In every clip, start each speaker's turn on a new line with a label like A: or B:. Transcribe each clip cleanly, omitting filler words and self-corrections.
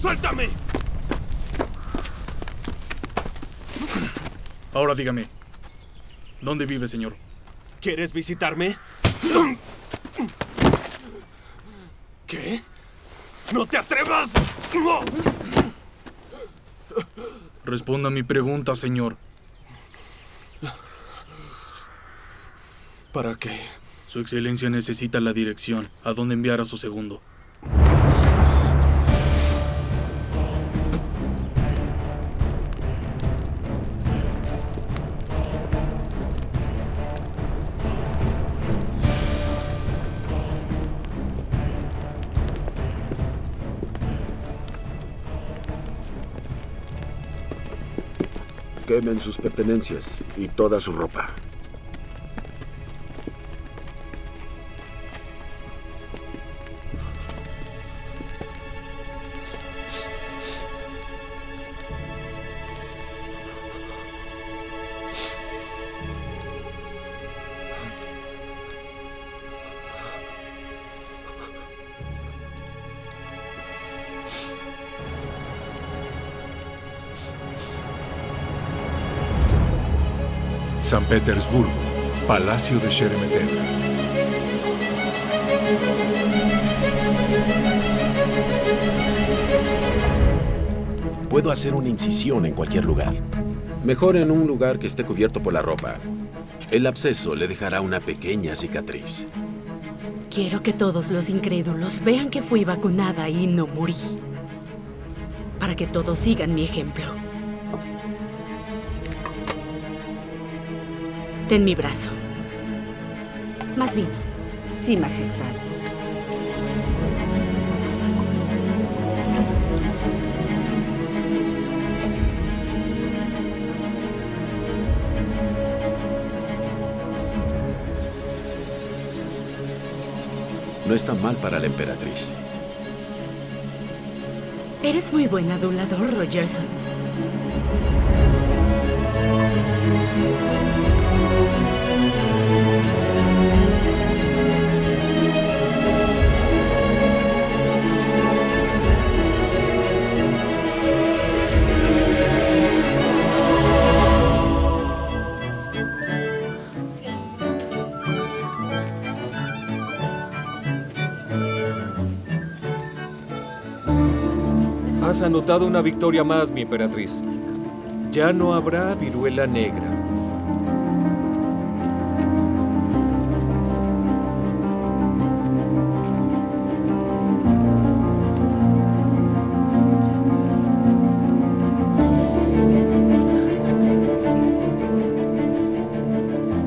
A: ¡Suéltame!
B: Ahora dígame, ¿dónde vive, señor?
A: ¿Quieres visitarme? ¿Qué? ¡No te atrevas!
B: Responda a mi pregunta, señor.
A: ¿Para qué?
B: Su excelencia necesita la dirección a dónde enviar a su segundo.
C: Quemen sus pertenencias y toda su ropa.
D: San Petersburgo, Palacio de Sheremetev.
E: Puedo hacer una incisión en cualquier lugar.
C: Mejor en un lugar que esté cubierto por la ropa. El absceso le dejará una pequeña cicatriz.
F: Quiero que todos los incrédulos vean que fui vacunada y no morí. Para que todos sigan mi ejemplo. Ten mi brazo. Más vino.
G: Sí, Majestad.
C: No está mal para la emperatriz.
F: Eres muy buen adulador, Rogerson.
H: Has anotado una victoria más, mi emperatriz. Ya no habrá viruela negra.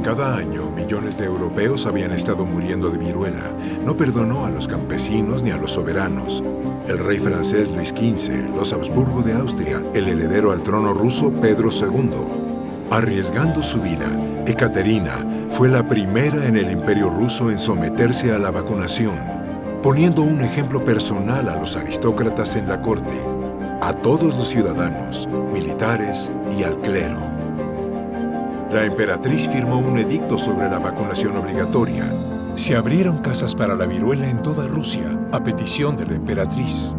D: Cada año, millones de europeos habían estado muriendo de viruela. No perdonó a los campesinos ni a los soberanos. El rey francés Luis XV, los Habsburgo de Austria, el heredero al trono ruso Pedro II. Arriesgando su vida, Ekaterina fue la primera en el Imperio ruso en someterse a la vacunación, poniendo un ejemplo personal a los aristócratas en la corte, a todos los ciudadanos, militares y al clero. La emperatriz firmó un edicto sobre la vacunación obligatoria. Se abrieron casas para la viruela en toda Rusia, a petición de la emperatriz.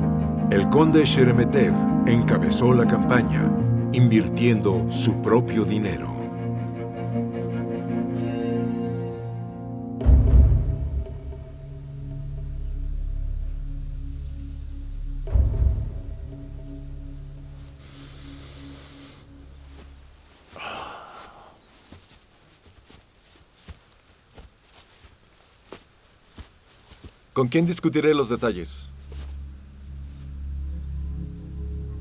D: El conde Sheremetev encabezó la campaña, invirtiendo su propio dinero.
H: ¿Con quién discutiré los detalles?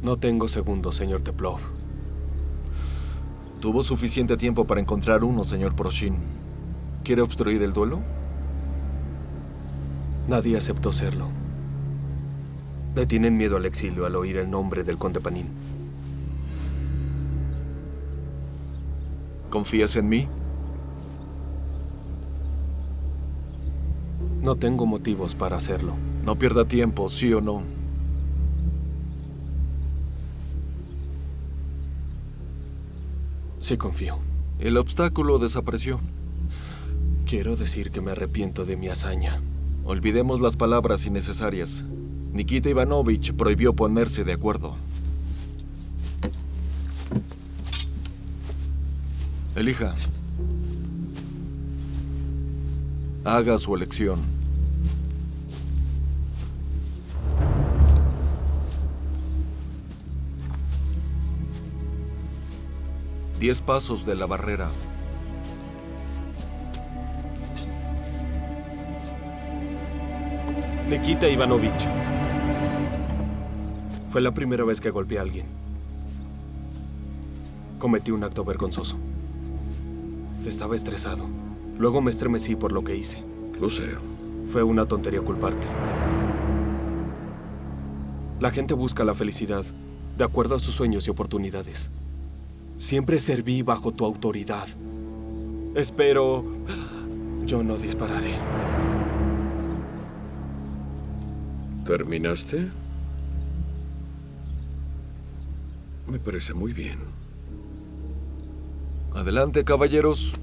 H: No tengo segundos, señor Teplov. Tuvo suficiente tiempo para encontrar uno, señor Poroshin. ¿Quiere obstruir el duelo? Nadie aceptó serlo. Le tienen miedo al exilio al oír el nombre del conde Panin. ¿Confías en mí? No tengo motivos para hacerlo. No pierda tiempo, ¿sí o no? Sí confío. El obstáculo desapareció. Quiero decir que me arrepiento de mi hazaña. Olvidemos las palabras innecesarias.
G: Nikita Ivanovich prohibió ponerse de acuerdo. Elija. Haga su elección. Diez pasos de la barrera.
A: Nikita Ivanovich. Fue la primera vez que golpeé a alguien. Cometí un acto vergonzoso. Estaba estresado. Luego me estremecí por lo que hice.
E: Lo sé.
A: Fue una tontería culparte. La gente busca la felicidad de acuerdo a sus sueños y oportunidades. Siempre serví bajo tu autoridad. Espero... Yo no dispararé.
E: ¿Terminaste? Me parece muy bien.
G: Adelante, caballeros.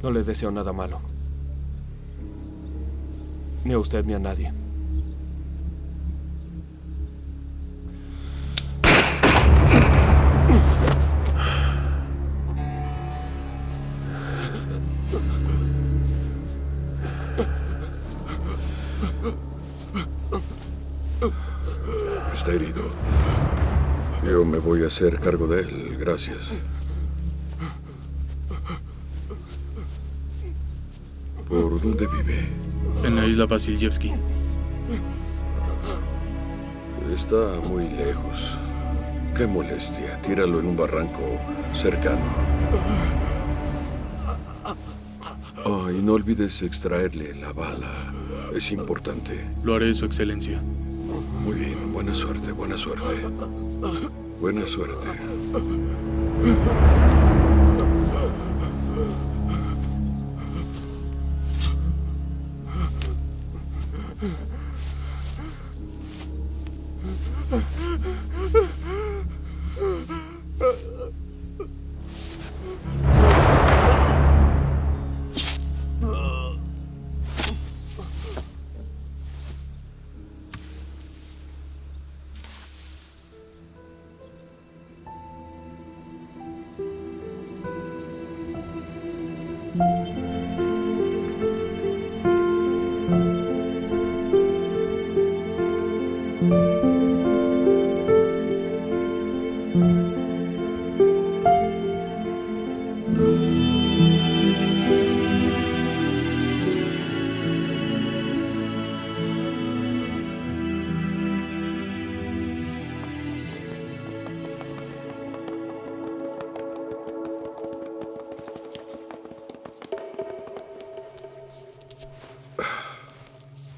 A: No le deseo nada malo. Ni a usted ni a nadie.
E: Está herido. Yo me voy a hacer cargo de él. Gracias. ¿Por dónde vive?
B: En la isla Vasilyevsky.
E: Está muy lejos. Qué molestia. Tíralo en un barranco cercano. Oh, y no olvides extraerle la bala. Es importante.
B: Lo haré, Su Excelencia.
E: Muy bien. Buena suerte, buena suerte. Buena suerte.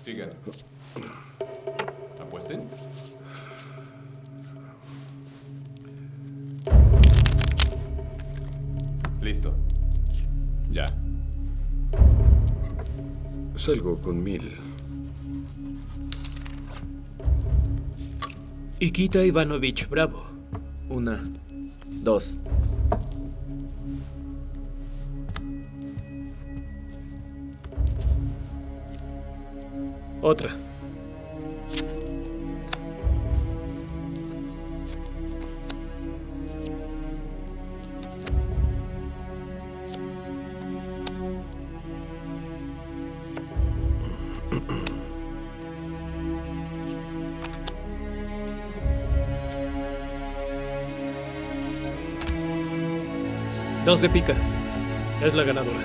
I: Sigan. Apuesten. Listo. Ya.
E: Salgo con 1000.
J: Nikita Ivanovich, bravo.
H: 1, 2.
J: Otra. Dos de picas. Es la ganadora.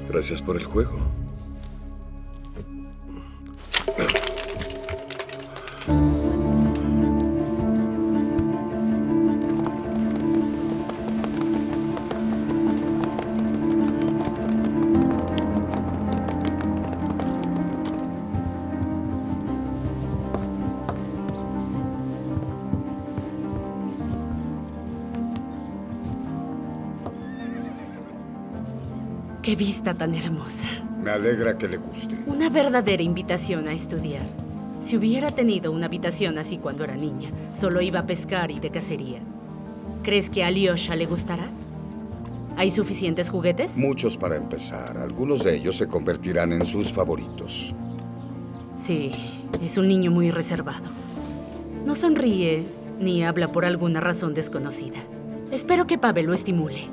E: Gracias por el juego.
F: Qué vista tan hermosa.
K: Me alegra que le guste.
F: Una verdadera invitación a estudiar. Si hubiera tenido una habitación así cuando era niña, solo iba a pescar y de cacería. ¿Crees que a Alyosha le gustará? ¿Hay suficientes juguetes?
K: Muchos para empezar. Algunos de ellos se convertirán en sus favoritos.
F: Sí, es un niño muy reservado. No sonríe ni habla por alguna razón desconocida. Espero que Pavel lo estimule.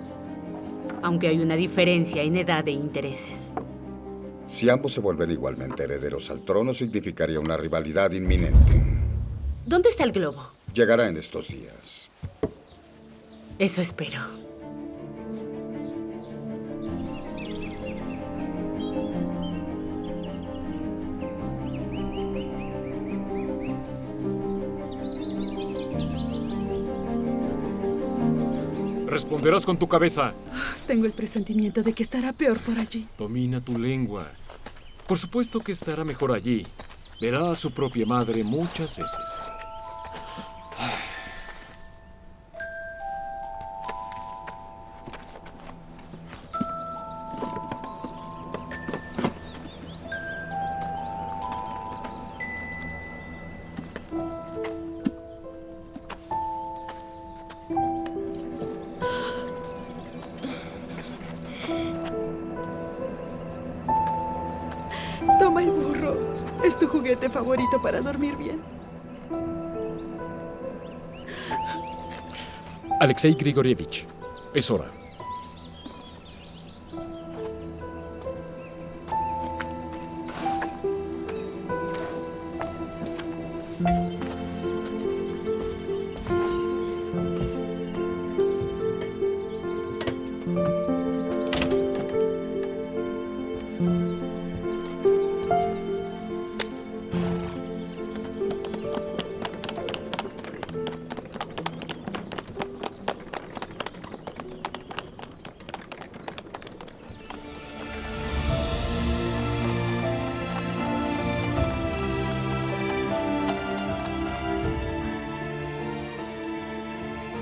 F: Aunque hay una diferencia en edad e intereses.
K: Si ambos se vuelven igualmente herederos al trono, significaría una rivalidad inminente.
F: ¿Dónde está el globo?
K: Llegará en estos días.
F: Eso espero.
L: Responderás con tu cabeza.
M: Tengo el presentimiento de que estará peor por allí.
L: Domina tu lengua. Por supuesto que estará mejor allí. Verá a su propia madre muchas veces.
M: Toma el burro. Es tu juguete favorito para dormir bien.
L: Alexei Grigorievich, es hora.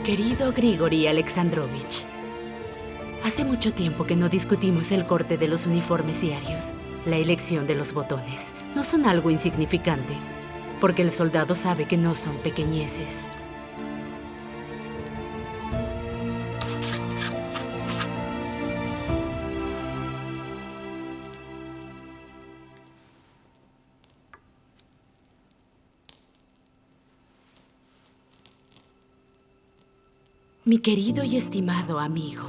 F: Querido Grigori Alexandrovich, hace mucho tiempo que no discutimos el corte de los uniformes diarios. La elección de los botones no son algo insignificante, porque el soldado sabe que no son pequeñeces. Mi querido y estimado amigo,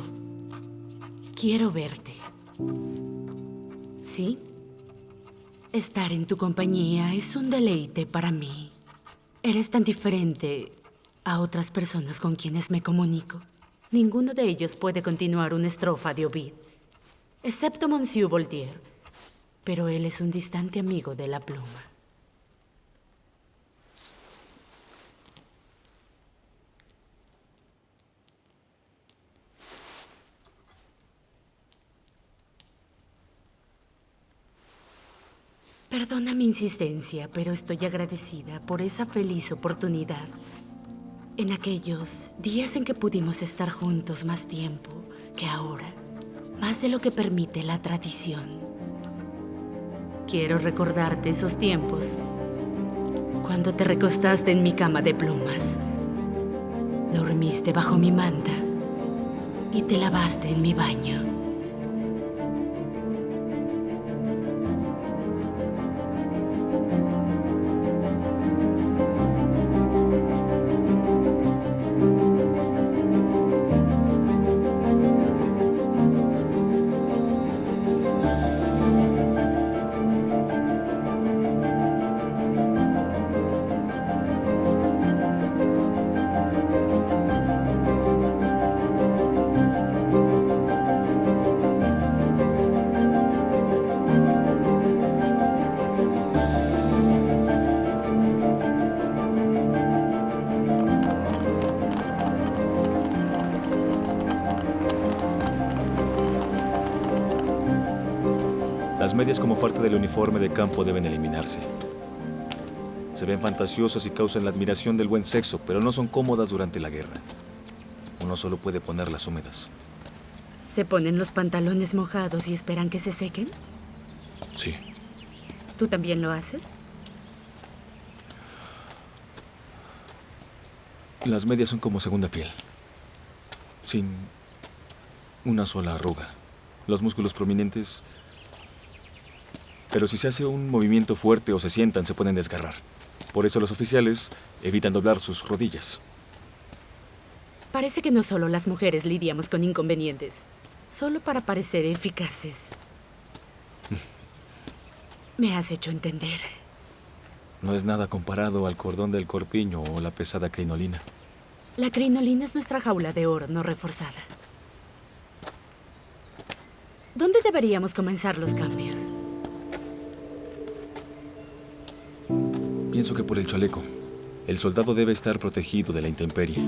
F: quiero verte. ¿Sí? Estar en tu compañía es un deleite para mí. Eres tan diferente a otras personas con quienes me comunico. Ninguno de ellos puede continuar una estrofa de Ovid, excepto Monsieur Voltaire, pero él es un distante amigo de la pluma. Perdona mi insistencia, pero estoy agradecida por esa feliz oportunidad. En aquellos días en que pudimos estar juntos más tiempo que ahora, más de lo que permite la tradición. Quiero recordarte esos tiempos, cuando te recostaste en mi cama de plumas, dormiste bajo mi manta y te lavaste en mi baño.
N: Las medias como parte del uniforme de campo deben eliminarse. Se ven fantasiosas y causan la admiración del buen sexo, pero no son cómodas durante la guerra. Uno solo puede ponerlas húmedas.
F: ¿Se ponen los pantalones mojados y esperan que se sequen?
N: Sí.
F: ¿Tú también lo haces?
N: Las medias son como segunda piel. Sin una sola arruga. Los músculos prominentes... Pero si se hace un movimiento fuerte o se sientan, se pueden desgarrar. Por eso los oficiales evitan doblar sus rodillas.
F: Parece que no solo las mujeres lidiamos con inconvenientes, solo para parecer eficaces. Me has hecho entender.
N: No es nada comparado al cordón del corpiño o la pesada crinolina.
F: La crinolina es nuestra jaula de oro no reforzada. ¿Dónde deberíamos comenzar los cambios?
N: Pienso que por el chaleco. El soldado debe estar protegido de la intemperie.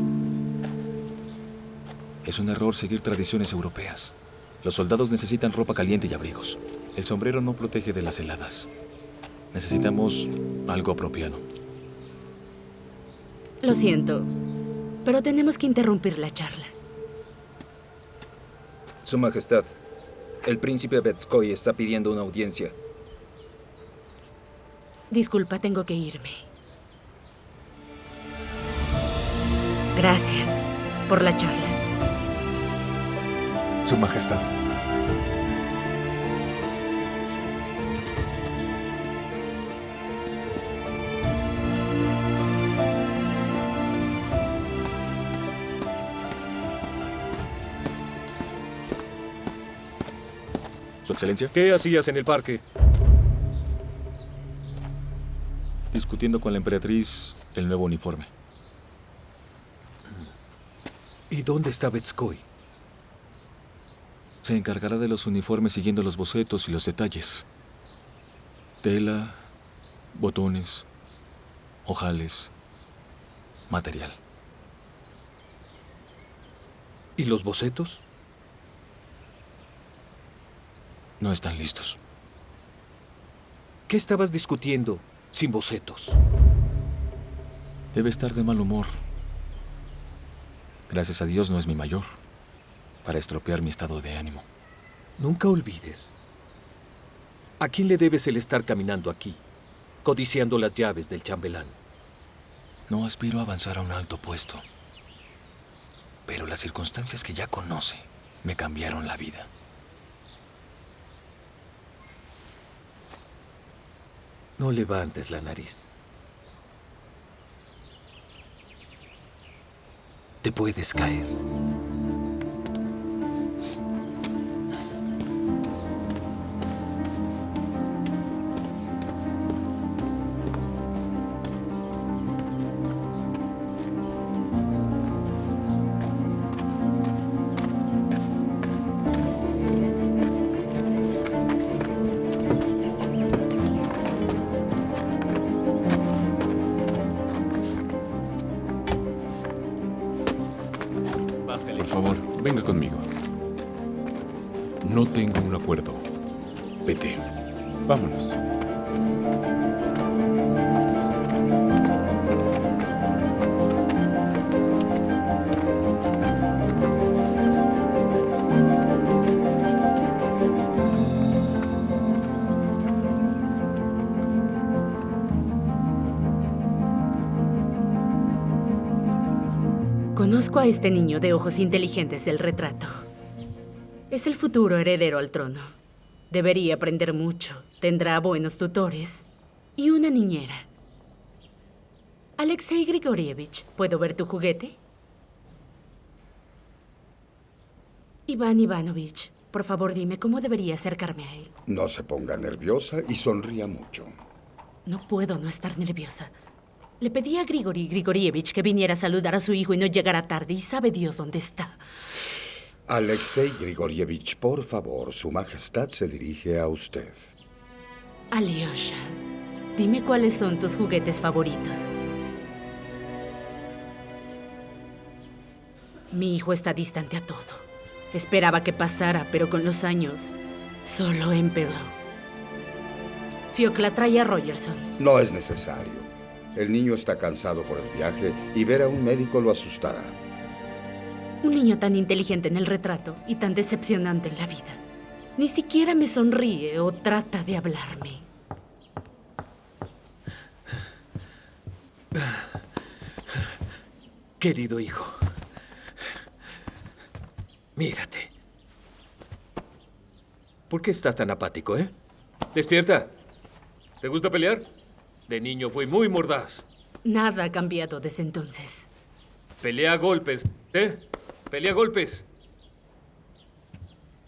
N: Es un error seguir tradiciones europeas. Los soldados necesitan ropa caliente y abrigos. El sombrero no protege de las heladas. Necesitamos algo apropiado.
F: Lo siento, pero tenemos que interrumpir la charla.
O: Su Majestad, el príncipe Betskoy está pidiendo una audiencia.
F: Disculpa, tengo que irme. Gracias por la charla.
P: Su Majestad.
N: Su Excelencia.
J: ¿Qué hacías en el parque?
N: Discutiendo con la emperatriz el nuevo uniforme.
J: ¿Y dónde está Betskoy?
N: Se encargará de los uniformes siguiendo los bocetos y los detalles. Tela, botones, ojales, material.
J: ¿Y los bocetos?
N: No están listos.
J: ¿Qué estabas discutiendo sin bocetos?
N: Debe estar de mal humor. Gracias a Dios no es mi mayor, para estropear mi estado de ánimo.
J: Nunca olvides. ¿A quién le debes el estar caminando aquí, codiciando las llaves del chambelán?
N: No aspiro a avanzar a un alto puesto, pero las circunstancias que ya conoce me cambiaron la vida.
J: No levantes la nariz. Te puedes caer.
L: Por favor, venga conmigo. No tengo un acuerdo. Vete. Vámonos.
F: Conozco a este niño de ojos inteligentes del retrato. Es el futuro heredero al trono. Debería aprender mucho. Tendrá buenos tutores y una niñera. Alexei Grigorievich, ¿puedo ver tu juguete? Iván Ivanovich, por favor dime cómo debería acercarme a él.
K: No se ponga nerviosa y sonría mucho.
F: No puedo no estar nerviosa. Le pedí a Grigori Grigorievich que viniera a saludar a su hijo y no llegara tarde, y sabe Dios dónde está.
K: Alexei Grigorievich, por favor, Su Majestad se dirige a usted.
F: Alyosha, dime cuáles son tus juguetes favoritos. Mi hijo está distante a todo. Esperaba que pasara, pero con los años solo empeoró. Fiocla, trae a Rogerson.
K: No es necesario. El niño está cansado por el viaje y ver a un médico lo asustará.
F: Un niño tan inteligente en el retrato y tan decepcionante en la vida. Ni siquiera me sonríe o trata de hablarme.
J: Querido hijo, mírate. ¿Por qué estás tan apático, eh? ¡Despierta! ¿Te gusta pelear? De niño fui muy mordaz.
F: Nada ha cambiado desde entonces.
J: Pelea a golpes, ¿eh? Pelea a golpes.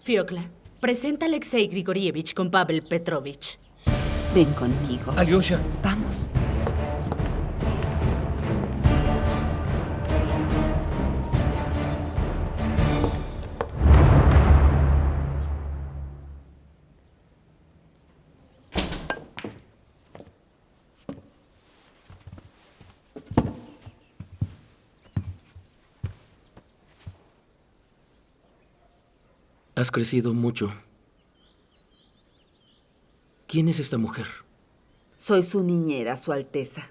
F: Fiokla, presenta a Alexei Grigorievich con Pavel Petrovich.
P: Ven conmigo.
J: Alyosha.
P: Vamos.
Q: Has crecido mucho. ¿Quién es esta mujer?
P: Soy su niñera, Su Alteza.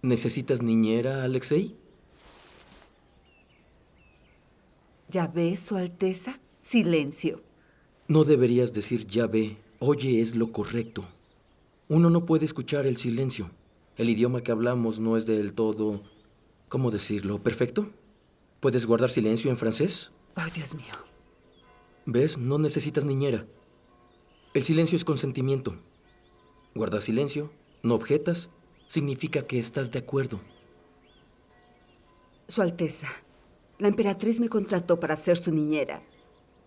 Q: ¿Necesitas niñera, Alexei?
P: ¿Ya ve, Su Alteza? Silencio.
Q: No deberías decir ya ve. Oye, es lo correcto. Uno no puede escuchar el silencio. El idioma que hablamos no es del todo... ¿Cómo decirlo? ¿Perfecto? ¿Puedes guardar silencio en francés?
P: Oh, Dios mío.
Q: ¿Ves? No necesitas niñera. El silencio es consentimiento. Guardar silencio, no objetas, significa que estás de acuerdo.
P: Su Alteza, la emperatriz me contrató para ser su niñera.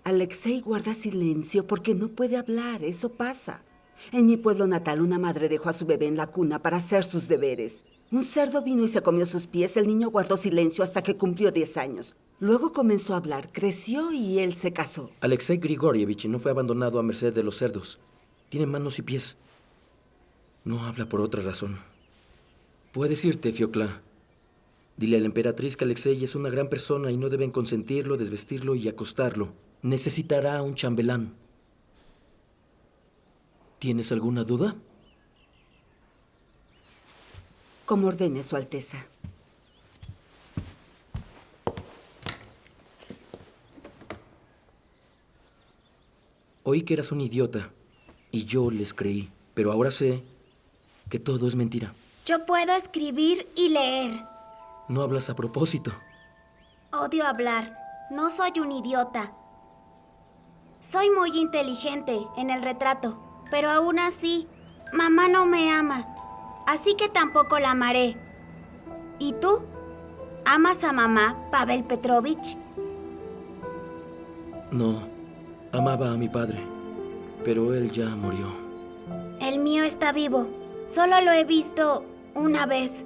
P: Alexei guarda silencio porque no puede hablar, eso pasa. En mi pueblo natal, una madre dejó a su bebé en la cuna para hacer sus deberes. Un cerdo vino y se comió sus pies. El niño guardó silencio hasta que cumplió 10 años. Luego comenzó a hablar, creció y él se casó.
Q: Alexei Grigorievich no fue abandonado a merced de los cerdos. Tiene manos y pies. No habla por otra razón. Puedes irte, Fiokla. Dile a la emperatriz que Alexei es una gran persona y no deben consentirlo, desvestirlo y acostarlo. Necesitará un chambelán. ¿Tienes alguna duda?
P: Como ordene, Su Alteza.
Q: Oí que eras un idiota y yo les creí, pero ahora sé que todo es mentira.
R: Yo puedo escribir y leer.
Q: No hablas a propósito.
R: Odio hablar. No soy un idiota. Soy muy inteligente en el retrato, pero aún así, mamá no me ama. Así que tampoco la amaré. ¿Y tú? ¿Amas a mamá, Pavel Petrovich?
Q: No, amaba a mi padre, pero él ya murió.
R: El mío está vivo. Solo lo he visto una vez.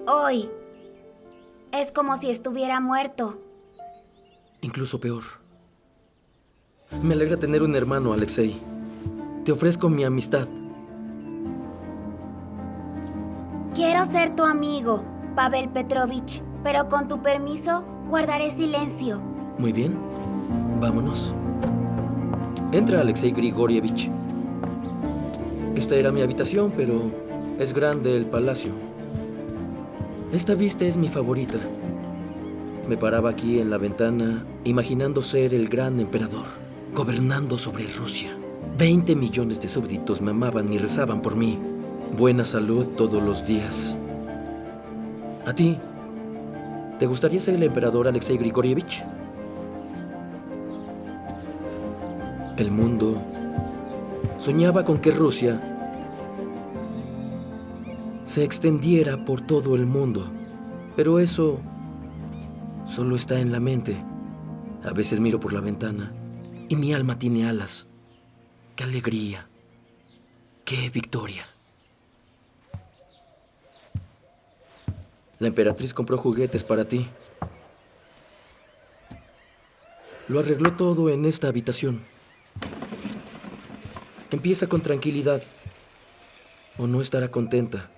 R: Hoy. Es como si estuviera muerto.
Q: Incluso peor. Me alegra tener un hermano, Alexei. Te ofrezco mi amistad.
R: Quiero ser tu amigo, Pavel Petrovich, pero con tu permiso guardaré silencio.
Q: Muy bien. Vámonos. Entra, Alexei Grigorievich. Esta era mi habitación, pero es grande el palacio. Esta vista es mi favorita. Me paraba aquí en la ventana, imaginando ser el gran emperador, gobernando sobre Rusia. 20 millones de súbditos me amaban y rezaban por mí. Buena salud todos los días. ¿A ti? ¿Te gustaría ser el emperador, Alexei Grigorievich? El mundo soñaba con que Rusia se extendiera por todo el mundo, pero eso solo está en la mente. A veces miro por la ventana y mi alma tiene alas. ¡Qué alegría! ¡Qué victoria! La emperatriz compró juguetes para ti. Lo arregló todo en esta habitación. Empieza con tranquilidad, o no estará contenta.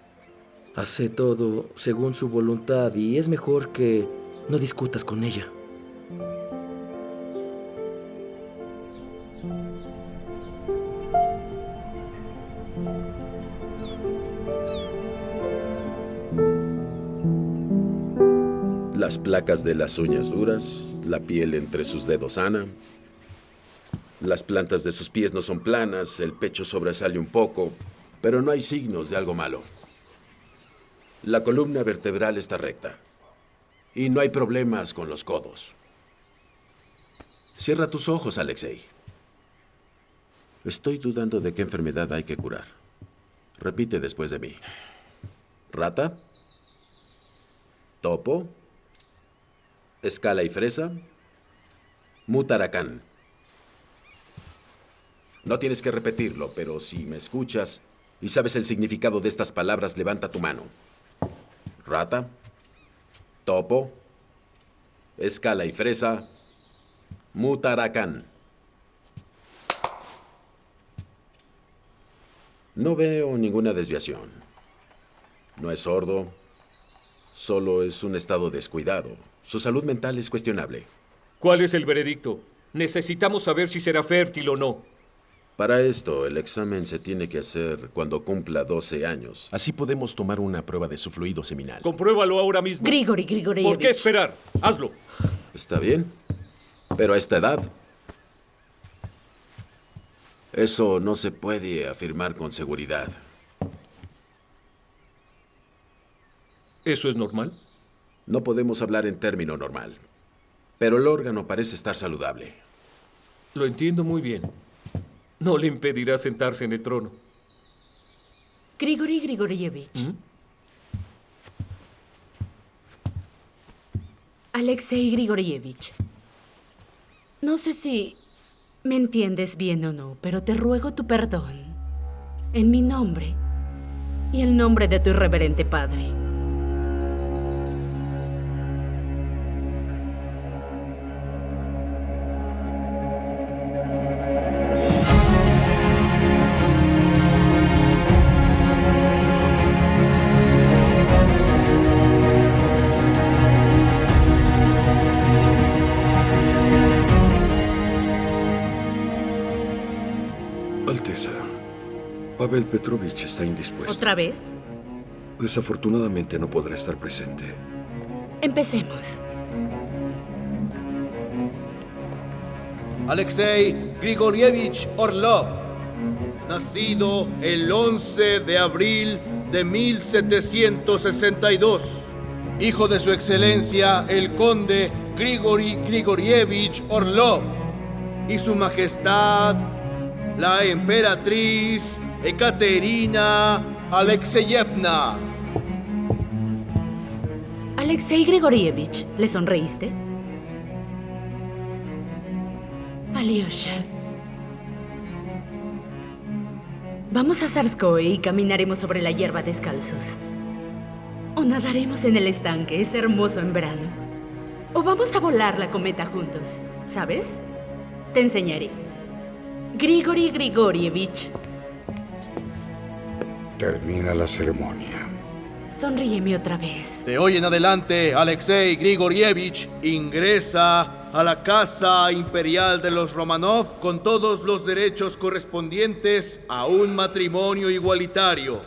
Q: Hace todo según su voluntad y es mejor que no discutas con ella.
C: La Las placas de las uñas duras, la piel entre sus dedos sana. Las plantas de sus pies no son planas, el pecho sobresale un poco, pero no hay signos de algo malo. La columna vertebral está recta y no hay problemas con los codos. Cierra tus ojos, Alexei. Estoy dudando de qué enfermedad hay que curar. Repite después de mí. Rata, topo, escala y fresa, mutaracán. No tienes que repetirlo, pero si me escuchas y sabes el significado de estas palabras, levanta tu mano. Rata, topo, escala y fresa, mutaracán. No veo ninguna desviación. No es sordo, solo es un estado descuidado. Su salud mental es cuestionable.
J: ¿Cuál es el veredicto? Necesitamos saber si será fértil o no.
C: Para esto, el examen se tiene que hacer cuando cumpla 12 años. Así podemos tomar una prueba de su fluido seminal.
J: Compruébalo ahora mismo.
F: Grigorievich.
J: ¿Por qué esperar? Hazlo.
C: Está bien, pero a esta edad... Eso no se puede afirmar con seguridad.
J: ¿Eso es normal?
C: No podemos hablar en término normal, pero el órgano parece estar saludable.
J: Lo entiendo muy bien. No le impedirá sentarse en el trono.
F: Grigori Grigorievich. Alexei Grigorievich. No sé si me entiendes bien o no, pero te ruego tu perdón. En mi nombre y el nombre de tu irreverente padre.
E: Alteza, Pavel Petrovich está indispuesto.
F: ¿Otra vez?
E: Desafortunadamente no podrá estar presente.
F: Empecemos.
S: Alexei Grigorievich Orlov, nacido el 11 de abril de 1762, hijo de su excelencia el conde Grigori Grigorievich Orlov y su majestad la emperatriz Ekaterina Alexeyevna.
F: Alexei Grigorievich, ¿le sonreíste? Alyosha. Vamos a Zarskoye y caminaremos sobre la hierba descalzos. O nadaremos en el estanque, es hermoso en verano. O vamos a volar la cometa juntos, ¿sabes? Te enseñaré. Grigori Grigorievich.
K: Termina la ceremonia.
F: Sonríeme otra vez.
S: De hoy en adelante, Alexei Grigorievich ingresa a la Casa Imperial de los Romanov con todos los derechos correspondientes a un matrimonio igualitario.